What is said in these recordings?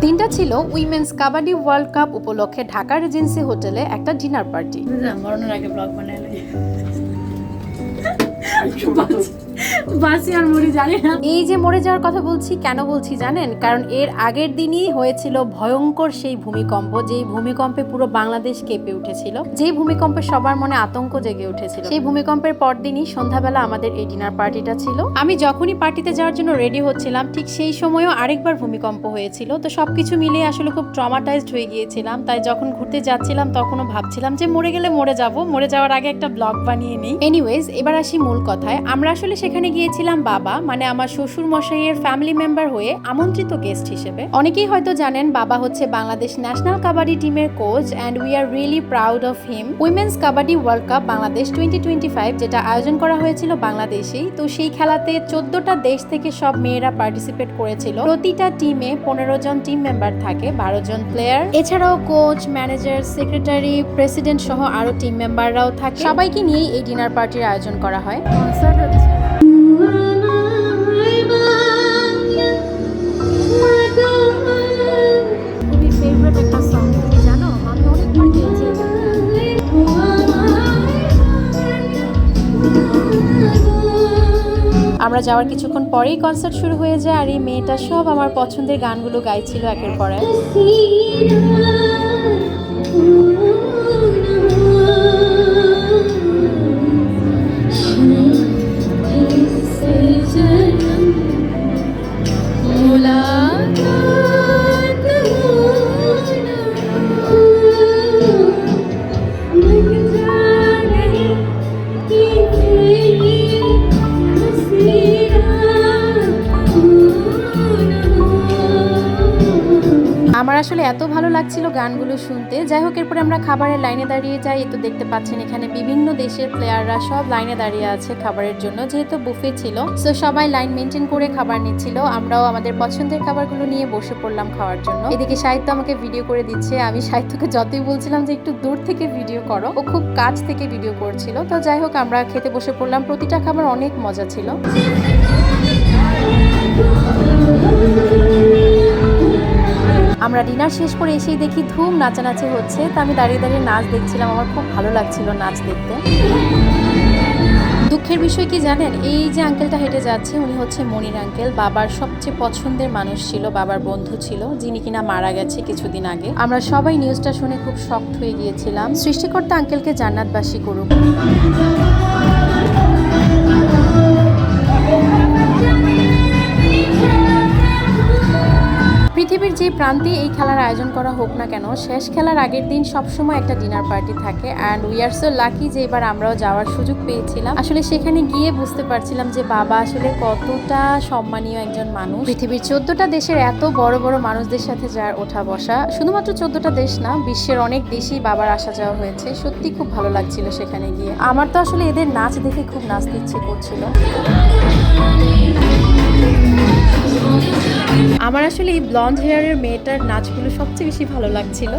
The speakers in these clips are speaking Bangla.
দিনটা ছিল উইমেন্স কাবাডি ওয়ার্ল্ড কাপ উপলক্ষে ঢাকা রিজেন্সি হোটেলে একটা ডিনার পার্টি। মরণের আগে ব্লগ বানাইলে বাসি আর মরি জানি না। এই যে মরে যাওয়ার কথা বলছি, কেন বলছি জানেন? কারণ এর আগের দিনই হয়েছিল ভয়ঙ্কর সেই ভূমিকম্প, যেই ভূমিকম্পে পুরো বাংলাদেশ কেঁপে উঠেছিল, যেই ভূমিকম্পে সবার মনে আতঙ্ক জেগে উঠেছিল। সেই ভূমিকম্পের পরদিনই সন্ধ্যাবেলা আমাদের এই ডিনার পার্টিটা ছিল। আমি যখনই পার্টিতে যাওয়ার জন্য রেডি হচ্ছিলাম, ঠিক সেই সময়ও আরেকবার ভূমিকম্প হয়েছিল। তো সবকিছু মিলিয়ে আসলে খুব ট্রমাটাইজড হয়ে গিয়েছিলাম। তাই যখন ঘুরতে যাচ্ছিলাম তখনও ভাবছিলাম যে মরে গেলে মরে যাবো, মরে যাওয়ার আগে একটা ব্লগ বানিয়ে নিই। এনিওয়েজ, এবার আসি মূল কথায়। আমরা আসলে সেখানে গিয়েছিলাম বাবা, মানে আমার শ্বশুর মশাইয়ের ফ্যামিলি মেম্বার হয়ে, আমন্ত্রিত গেস্ট হিসেবে। অনেকেই হয়তো জানেন বাবা হচ্ছে বাংলাদেশ ন্যাশনাল কাবাডি টিমের coach, and we are really proud of him. Women's kabaddi world cup Bangladesh 2025 যেটা আয়োজন করা হয়েছিল বাংলাদেশেই, তো সেই খেলাতে 14টা দেশ থেকে সব মেয়েরা পার্টিসিপেট করেছিল। প্রতিটা টিমে 15 জন টিম মেম্বার থাকে, 12 জন প্লেয়ার, এছাড়াও কোচ, ম্যানেজার, সেক্রেটারি, প্রেসিডেন্ট সহ আরো টিম মেম্বাররাও থাকে। সবাইকে নিয়েই এই ডিনার পার্টির আয়োজন করা হয়। কনসার্ট হচ্ছে। খুবই ফেভারিট একটা সং, তুমি জানো? আমি অনেকবার গেয়েছি এই গানটা। আমরা যাওয়ার কিছুক্ষণ পরেই কনসার্ট শুরু হয়ে যায়, আর এই মেয়েটা সব আমার পছন্দের গানগুলো গাইছিল একের পর এক। আমার আসলে এত ভালো লাগছিল গানগুলো শুনতে। যাই হোক, এরপরে আমরা খাবারের লাইনে দাঁড়িয়ে যাই। তো দেখতে পাচ্ছেন এখানে বিভিন্ন দেশের প্লেয়াররা সব লাইনে দাঁড়িয়ে আছে খাবারের জন্য, যেহেতু বুফে ছিল। সো সবাই লাইন মেনটেন করে খাবার নিচ্ছিল। আমরাও আমাদের পছন্দের খাবারগুলো নিয়ে বসে পড়লাম খাওয়ার জন্য। এদিকে সাহিত্য আমাকে ভিডিও করে দিচ্ছে। আমি সাহিত্যকে যতই বলছিলাম যে একটু দূর থেকে ভিডিও করো, ও খুব কাছ থেকে ভিডিও করছিল। তো যাই হোক, আমরা খেতে বসে পড়লাম। প্রতিটা খাবার অনেক মজা ছিল। আমরা ডিনার শেষ করে এসেই দেখি ধুম নাচানাচি হচ্ছে। তা আমি দাঁড়িয়ে দাঁড়িয়ে নাচ দেখছিলাম, আমার খুব ভালো লাগছিল নাচ দেখতে। দুঃখের বিষয় কি জানেন, এই যে আঙ্কেলটা হেঁটে যাচ্ছে উনি হচ্ছে মনির আঙ্কেল, বাবার সবচেয়ে পছন্দের মানুষ ছিল, বাবার বন্ধু ছিল, যিনি কিনা মারা গেছে কিছুদিন আগে। আমরা সবাই নিউজটা শুনে খুব শকড হয়ে গিয়েছিলাম। সৃষ্টিকর্তা আঙ্কেলকে জান্নাতবাসী করুক। পৃথিবীর যে প্রান্তে এই খেলার আয়োজন করা হোক না কেন, শেষ খেলার আগের দিন সবসময় একটা ডিনার পার্টি থাকে। And we are so lucky যে এবার আমরাও যাওয়ার সুযোগ পেয়েছিলাম। আসলে সেখানে গিয়ে বুঝতে পারছিলাম যে বাবা আসলে কতটা সম্মানীয় একজন মানুষ। পৃথিবীর 14টা দেশের এত বড় বড় মানুষদের সাথে যার ওঠা বসা, শুধুমাত্র 14টা দেশ না, বিশ্বের অনেক দেশেই বাবার আসা যাওয়া হয়েছে। সত্যি খুব ভালো লাগছিল সেখানে গিয়ে। আমার তো আসলে এদের নাচ দেখে খুব নাচতে ইচ্ছে করছিল। আমার আসলে এই ব্লন্ড হেয়ারের মেয়েটার নাচগুলো সবচেয়ে বেশি ভালো লাগছিল।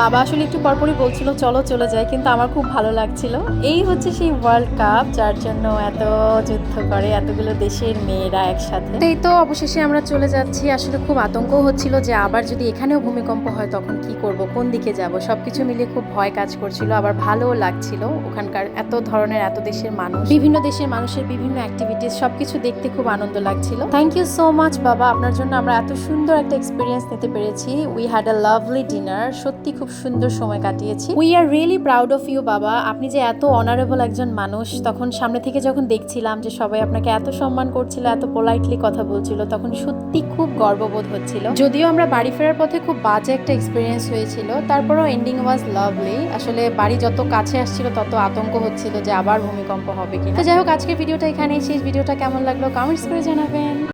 বাবা আসলে একটু পরপরই বলছিল চলো চলে যায়, কিন্তু আমার খুব ভালো লাগছিল। এই হচ্ছে সেই ওয়ার্ল্ড কাপ যার জন্য এত যুদ্ধ করে এতগুলো দেশের মেয়েরা একসাথে। এই তো অবশেষে আমরা চলে যাচ্ছি। আসলে খুব আতঙ্ক হচ্ছিল যে আবার যদি এখানেও ভূমিকম্প হয় তখন কি করব, কোন দিকে যাব, সবকিছু মিলিয়ে খুব ভয় কাজ করছিল, আবার ভালোও লাগছিল। ওখানকার এত ধরনের এত দেশের মানুষ, বিভিন্ন দেশের মানুষের বিভিন্ন অ্যাক্টিভিটিস, সবকিছু দেখতে খুব আনন্দ লাগছিল। থ্যাংক ইউ সো মাচ বাবা, আপনার জন্য আমরা এত সুন্দর একটা এক্সপিরিয়েন্স নিতে পেরেছি। We had a lovely dinner, সত্যি খুব সুন্দর সময় কাটিয়েছি। We are really proud of you বাবা, আপনি যে এত অনারেবল একজন মানুষ। তখন সামনে থেকে যখন দেখছিলাম যে সবাই আপনাকে এত সম্মান করছিল, এত পোলাইটলি কথা বলছিল, তখন সত্যি খুব গর্ববোধ হচ্ছিল। যদিও আমরা বাড়ি ফেরার পথে খুব বাজে একটা এক্সপিরিয়েন্স হয়েছিল, তারপরেও এন্ডিং ওয়াজ লাভলি। আসলে বাড়ি যত কাছে আসছিল তত আতঙ্ক হচ্ছিল যে আবার ভূমিকম্প হবে কিনা। তো যাই হোক, আজকের ভিডিওটা এখানেই শেষ। ভিডিওটা কেমন লাগলো কমেন্টস করে জানাবেন।